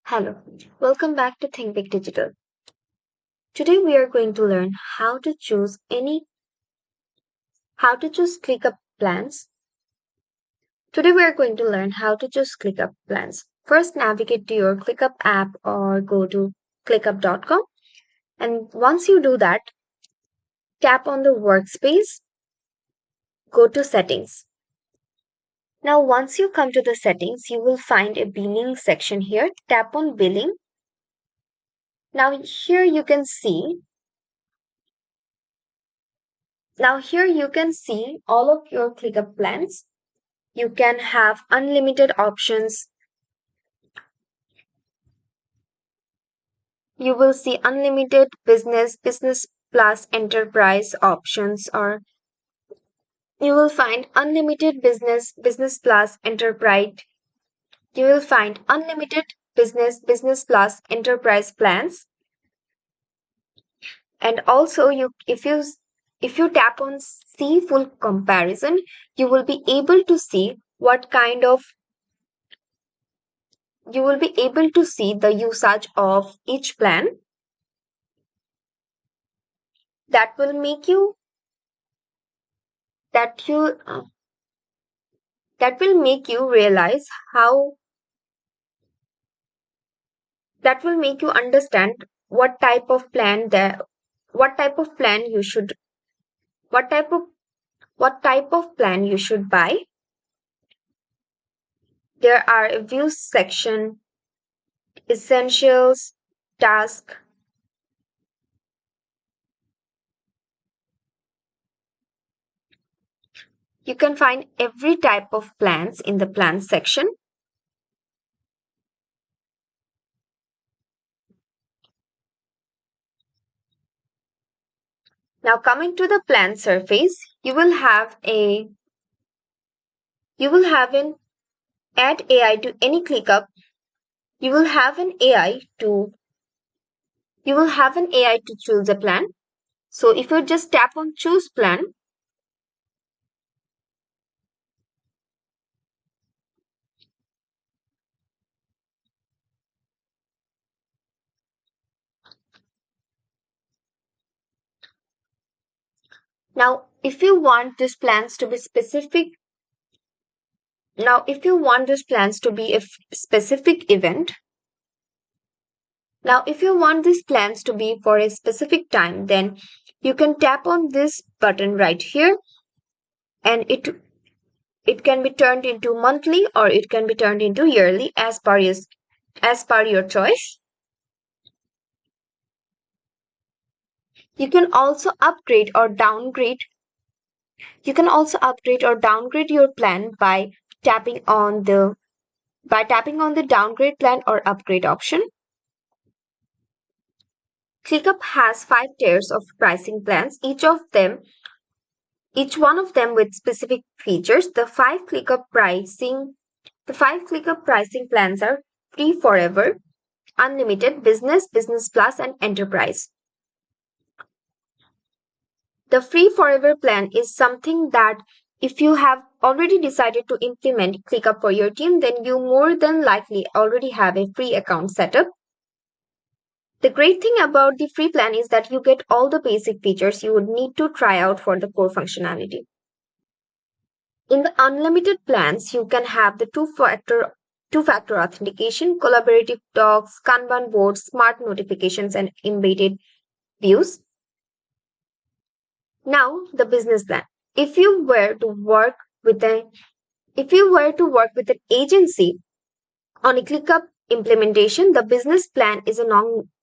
Hello, welcome back to Think Big Digital. Today we are going to learn how to choose ClickUp plans. Today we are going to learn how to choose ClickUp plans. First, navigate to your ClickUp app or go to clickup.com, and once you do that, tap on the workspace, go to settings. Now once you come to the settings, you will find a billing section here. Tap on billing. Now here you can see all of your ClickUp plans. You can have unlimited options. You will see unlimited business, business plus enterprise options, or you will find unlimited business, business plus enterprise. You will find unlimited business, business plus enterprise plans. And also if you tap on see full comparison, you will be able to see the usage of each plan. That will make you that you that will make you realize how that will make you understand what type of plan there what type of plan you should what type of plan you should buy. There are a views section, essentials, task. You can find every type of plans in the plans section. Now coming to the plan surface, you will have an add AI to any ClickUp. You will have an AI to choose a plan. So if you just tap on choose plan, now if you want these plans to be specific event, now if you want these plans to be for a specific time, then you can tap on this button right here, and it can be turned into monthly or it can be turned into yearly as per your choice. You can also upgrade or downgrade your plan by tapping on the downgrade plan or upgrade option. ClickUp has 5 tiers of pricing plans, each one of them with specific features. The 5 ClickUp pricing plans are free forever, unlimited, business, business plus, and enterprise. The free forever plan is something that if you have already decided to implement ClickUp for your team, then you more than likely already have a free account set up. The great thing about the free plan is that you get all the basic features you would need to try out for the core functionality. In the unlimited plans, you can have the two-factor authentication, collaborative docs, Kanban boards, smart notifications, and embedded views. Now, the business plan. If you were to work with an agency on a ClickUp implementation, the business plan is a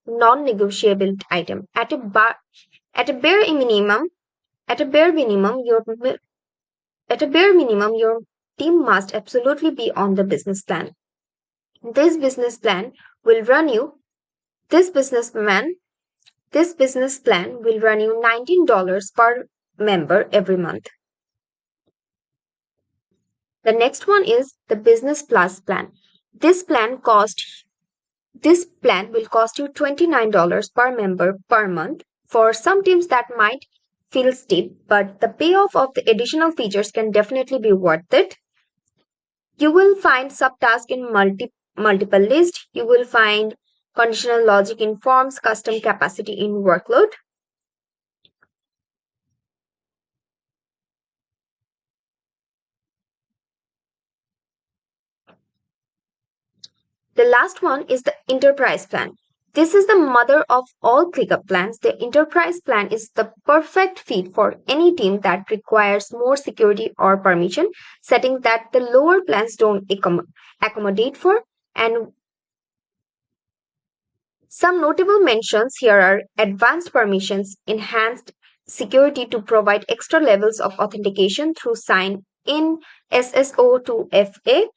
non-negotiable item. At a bare minimum, your team must absolutely be on the business plan. This business plan will run you $19 per member every month. The next one is the Business Plus plan. This plan will cost you $29 per member per month. For some teams that might feel steep, but the payoff of the additional features can definitely be worth it. You will find subtasks in multiple list. You will find conditional logic in forms, custom capacity in workload. The last one is the enterprise plan. This is the mother of all ClickUp plans. The enterprise plan is the perfect fit for any team that requires more security or permission settings that the lower plans don't accommodate for. And some notable mentions here are advanced permissions, enhanced security to provide extra levels of authentication through sign in SSO to FA.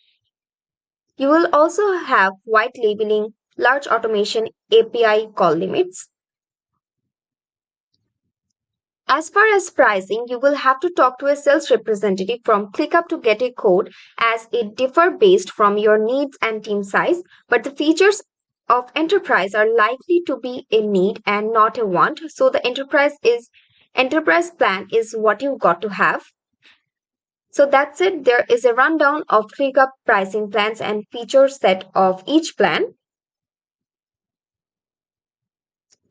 You will also have white labeling, large automation, API call limits. As far as pricing, you will have to talk to a sales representative from ClickUp to get a quote as it differ based from your needs and team size, but the features of enterprise are likely to be a need and not a want. So the enterprise plan is what you got to have. So that's it. There is a rundown of ClickUp pricing plans and feature set of each plan.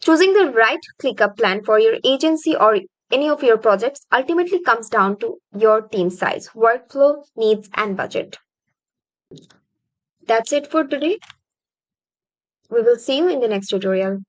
Choosing the right ClickUp plan for your agency or any of your projects ultimately comes down to your team size, workflow, needs, and budget. That's it for today. We will see you in the next tutorial.